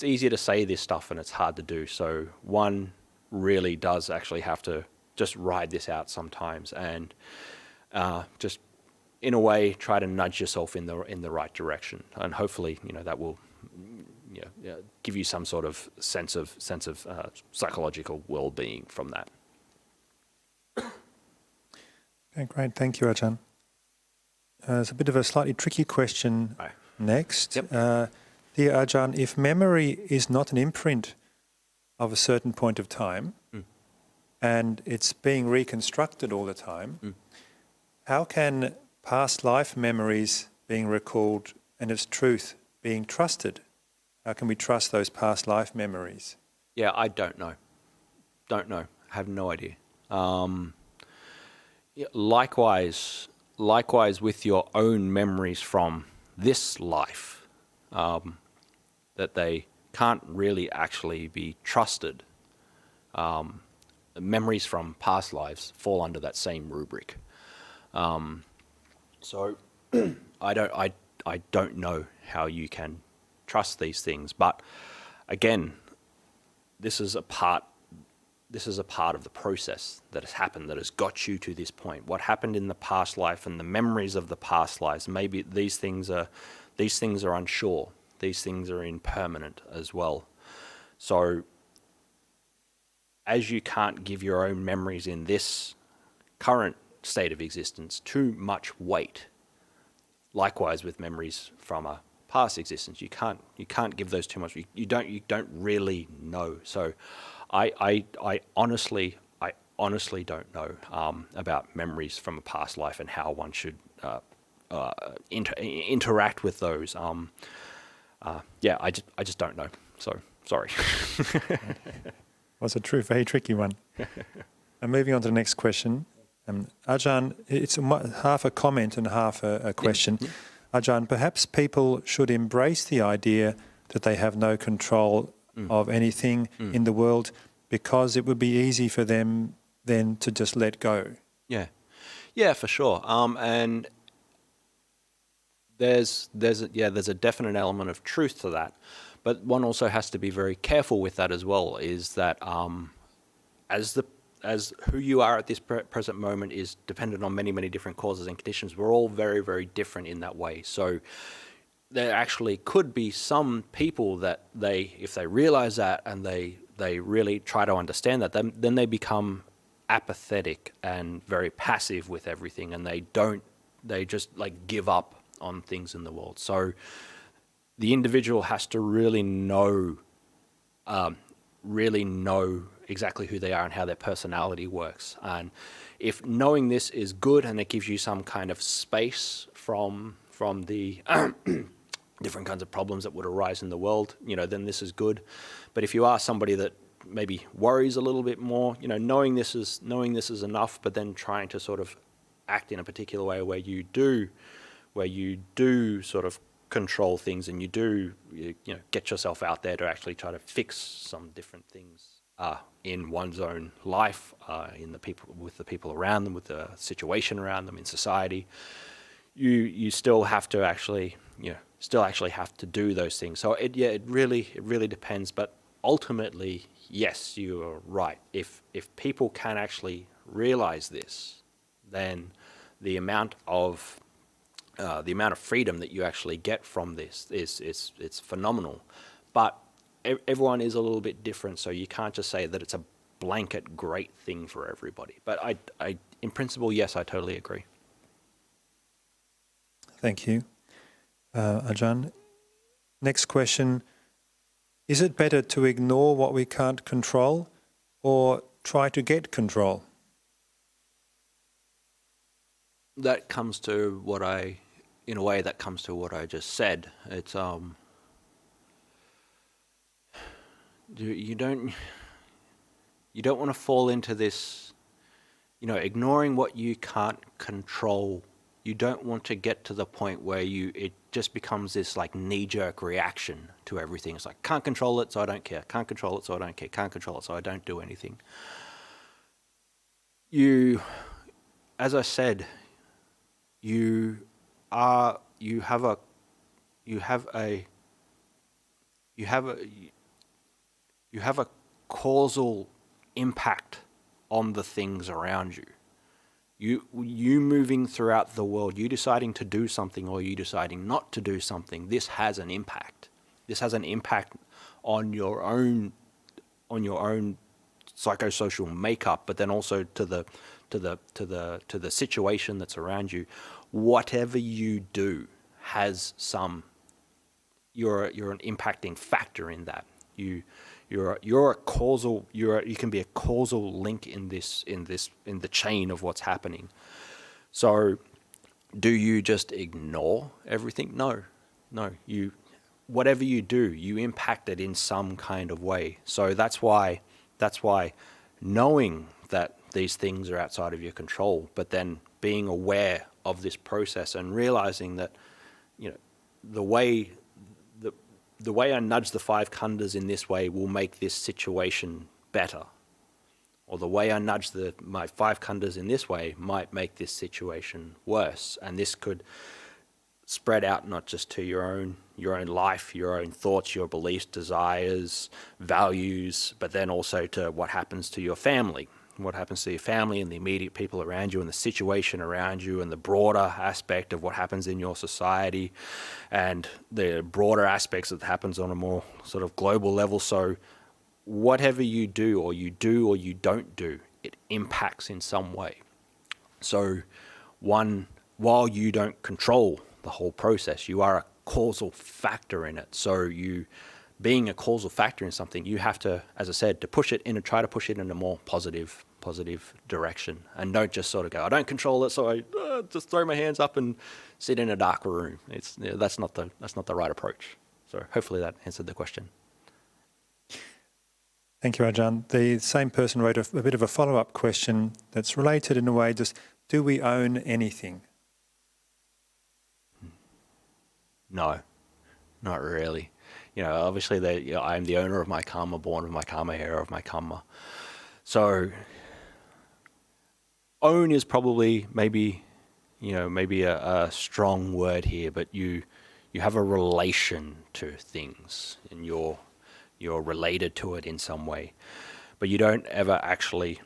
easier to say this stuff and it's hard to do. So one really does actually have to just ride this out sometimes, and just in a way try to nudge yourself in the right direction, and hopefully that will give you some sort of sense of psychological well-being from that. Okay, great. Thank you, Ajahn. It's a bit of a slightly tricky question next. Yep. Dear Ajahn, if memory is not an imprint of a certain point of time, and it's being reconstructed all the time, how can past life memories being recalled and its truth being trusted? How can we trust those past life memories? Yeah, I don't know. Don't know. Have no idea. Likewise with your own memories from this life, that they can't really actually be trusted. Memories from past lives fall under that same rubric. So I don't know how you can trust these things, but again, this is a part of the process that has happened, that has got you to this point. What happened in the past life and the memories of the past lives, maybe these things are unsure. These things are impermanent as well. So as you can't give your own memories in this current state of existence too much weight, likewise with memories from a past existence, you can't give those too much. You don't really know. So I honestly don't know about memories from a past life and how one should interact with those. I just don't know. So sorry. Was a very tricky one. And moving on to the next question. Ajahn, it's half a comment and half a question. Yeah. Ajahn, perhaps people should embrace the idea that they have no control of anything in the world, because it would be easy for them then to just let go. Yeah, for sure. And there's a definite element of truth to that, but one also has to be very careful with that as well. Is that as who you are at this present moment is dependent on many different causes and conditions. We're all very, very different in that way. So there actually could be some people that if they realize that and they really try to understand that, then they become apathetic and very passive with everything, and they just like give up on things in the world. So the individual has to really know exactly who they are and how their personality works. And if knowing this is good and it gives you some kind of space from the different kinds of problems that would arise in the world, then this is good. But if you are somebody that maybe worries a little bit more, knowing this is enough, but then trying to sort of act in a particular way where you do sort of control things and you do get yourself out there to actually try to fix some different things in one's own life, with the people around them, with the situation around them in society. You still have to actually have to do those things. So it really depends. But ultimately, yes, you are right. If people can actually realize this, then the amount of freedom that you actually get from this it's phenomenal. But everyone is a little bit different, so you can't just say that it's a blanket great thing for everybody. But I in principle, yes, I totally agree. Thank you, Ajahn. Next question. Is it better to ignore what we can't control or try to get control? That comes to what I just said. It's you don't want to fall into this, ignoring what you can't control. You don't want to get to the point where it just becomes this like knee-jerk reaction to everything. It's like, can't control it, so I don't care. Can't control it, so I don't care. Can't control it, so I don't do anything. As I said, you have a causal impact on the things around you. You moving throughout the world, you deciding to do something or you deciding not to do something, this has an impact. This has an impact on your own psychosocial makeup, but then also to the situation that's around you. Whatever you do has some you're an impacting factor in that. You're a causal. You can be a causal link in the chain of what's happening. So, do you just ignore everything? No. Whatever you do, you impact it in some kind of way. So that's why knowing that these things are outside of your control, but then being aware of this process and realizing that, the way I nudge the 5 khandhas in this way will make this situation better, or the way I nudge my 5 khandhas in this way might make this situation worse. And this could spread out not just to your own life, your own thoughts, your beliefs, desires, values, but then also to what happens to your family. What happens to your family and the immediate people around you and the situation around you and the broader aspect of what happens in your society and the broader aspects that happens on a more sort of global level. So whatever you do or you don't do, it impacts in some way. So while you don't control the whole process, you are a causal factor in it. So being a causal factor in something, you have to, as I said, try to push it in a more positive direction, and don't just sort of go, I don't control it, so I just throw my hands up and sit in a dark room. That's not the right approach. So hopefully that answered the question. Thank you, Ajahn. The same person wrote a bit of a follow-up question that's related in a way. Just, do we own anything? No, not really. Obviously, I am the owner of my karma, born of my karma, heir of my karma. So, own is probably maybe a strong word here, but you have a relation to things, and you're related to it in some way, but you don't ever actually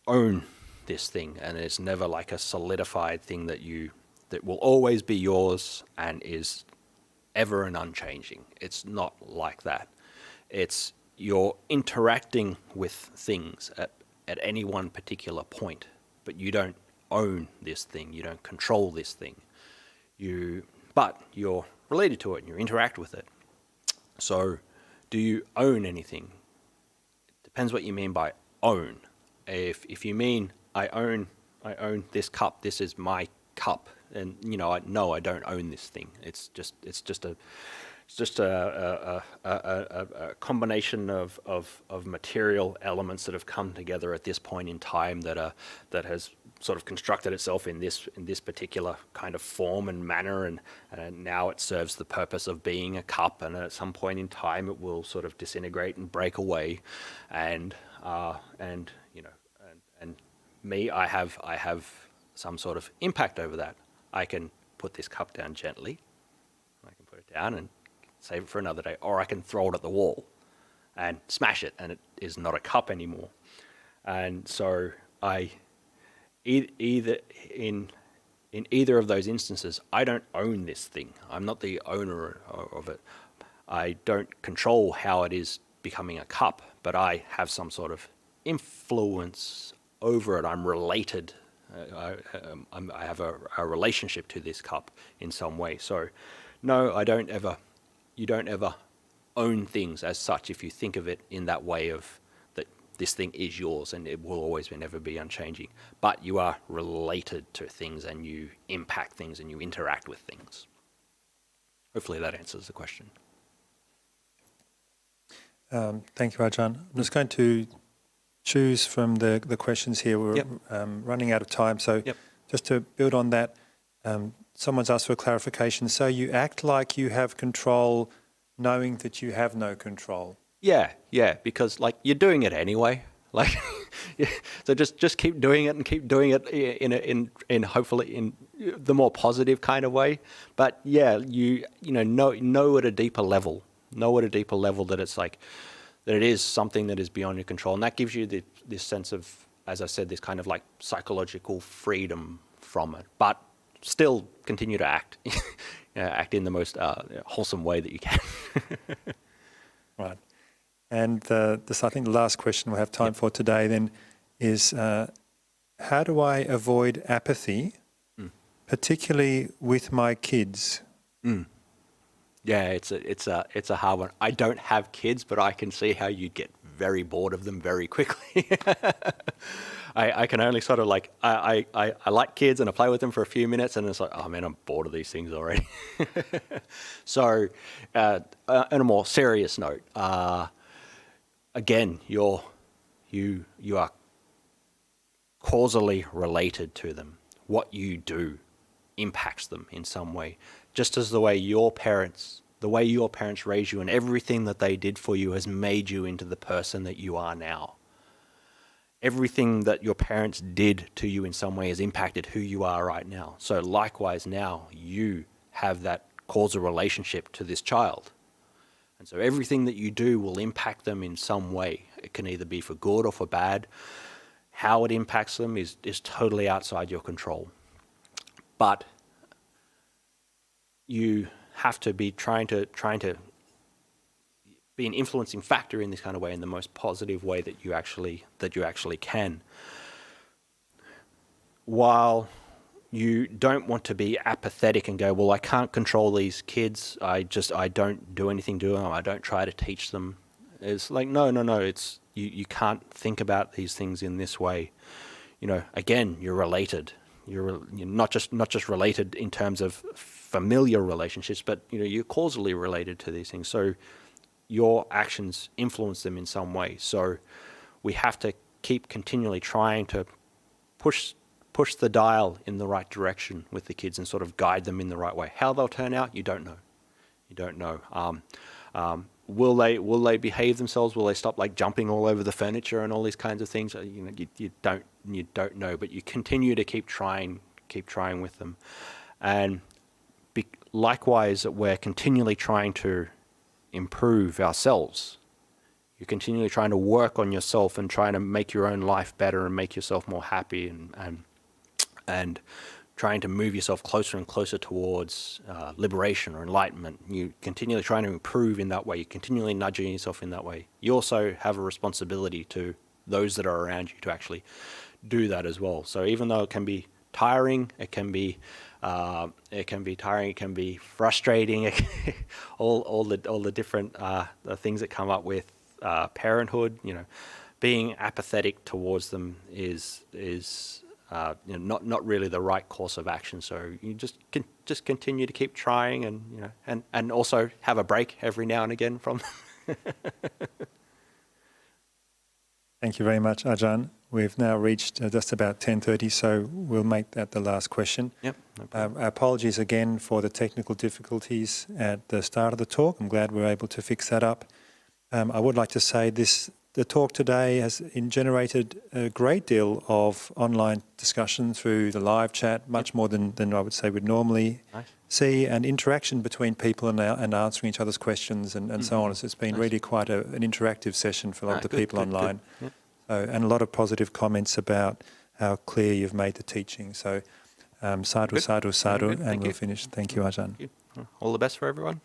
own this thing, and it's never like a solidified thing that will always be yours and is ever and unchanging. It's not like that. It's you're interacting with things at any one particular point, but you don't own this thing. You don't control this thing. But you're related to it and you interact with it. So, do you own anything? It depends what you mean by own. If you mean I own this cup, this is my cup, and I don't own this thing. It's just a combination of material elements that have come together at this point in time that has sort of constructed itself in this particular kind of form and manner, and now it serves the purpose of being a cup, and at some point in time it will sort of disintegrate and break away, and me, I have some sort of impact over that. I can put this cup down gently, I can put it down and save it for another day, or I can throw it at the wall and smash it, and it is not a cup anymore. And so either in either of those instances, I don't own this thing. I'm not the owner of it. I don't control how it is becoming a cup, but I have some sort of influence over it. I'm related. I have a relationship to this cup in some way. So, no, you don't ever own things as such if you think of it in that way of that this thing is yours and it will always never be unchanging. But you are related to things and you impact things and you interact with things. Hopefully that answers the question. Thank you, Ajahn. I'm just going to choose from the questions here. We're running out of time, so just to build on that, someone's asked for a clarification. So you act like you have control, knowing that you have no control. Yeah, because like you're doing it anyway. Like, so just keep doing it and keep doing it in hopefully in the more positive kind of way. But yeah, you know at a deeper level. Know at a deeper level that it's like, that it is something that is beyond your control. And that gives you this sense of, as I said, this kind of like psychological freedom from it. But still continue to act, act in the most wholesome way that you can. Right. And I think the last question we'll have time for today then is, how do I avoid apathy, particularly with my kids? Yeah, it's a hard one. I don't have kids, but I can see how you'd get very bored of them very quickly. I can only sort of like, I like kids and I play with them for a few minutes and it's like, oh man, I'm bored of these things already. So on a more serious note, again, you are causally related to them. What you do impacts them in some way. Just as the way your parents raised you and everything that they did for you has made you into the person that you are now. Everything that your parents did to you in some way has impacted who you are right now. So likewise now, you have that causal relationship to this child. And so everything that you do will impact them in some way. It can either be for good or for bad. How it impacts them is totally outside your control. But you have to be trying to be an influencing factor in this kind of way in the most positive way that you actually can. While you don't want to be apathetic and go, well, I can't control these kids. I don't do anything to them. I don't try to teach them. It's like, no. It's you can't think about these things in this way. Again, you're related. You're not just related in terms of familiar relationships, but you're causally related to these things. So your actions influence them in some way. So we have to keep continually trying to push the dial in the right direction with the kids and sort of guide them in the right way. How they'll turn out, you don't know. You don't know. Will they behave themselves? Will they stop like jumping all over the furniture and all these kinds of things? You don't know, but you continue to keep trying with them. And likewise, we're continually trying to improve ourselves. You're continually trying to work on yourself and trying to make your own life better and make yourself more happy and trying to move yourself closer and closer towards liberation or enlightenment. You're continually trying to improve in that way. You're continually nudging yourself in that way. You also have a responsibility to those that are around you to actually do that as well. So even though it can be tiring, it can be frustrating, all the different the things that come up with parenthood. Being apathetic towards them is not really the right course of action. So you just continue to keep trying, and also have a break every now and again from them. Thank you very much, Ajahn. We've now reached just about 10:30, so we'll make that the last question. Yep. No problem. Apologies again for the technical difficulties at the start of the talk. I'm glad we were able to fix that up. I would like to say the talk today has generated a great deal of online discussion through the live chat, much more than I would say we'd normally see, and interaction between people and answering each other's questions and so on. So it's been really quite an interactive session for a lot of the people online. Good. And a lot of positive comments about how clear you've made the teaching. So sadhu, sadhu, sadhu, and we'll finish. Thank you, Ajahn. All the best for everyone.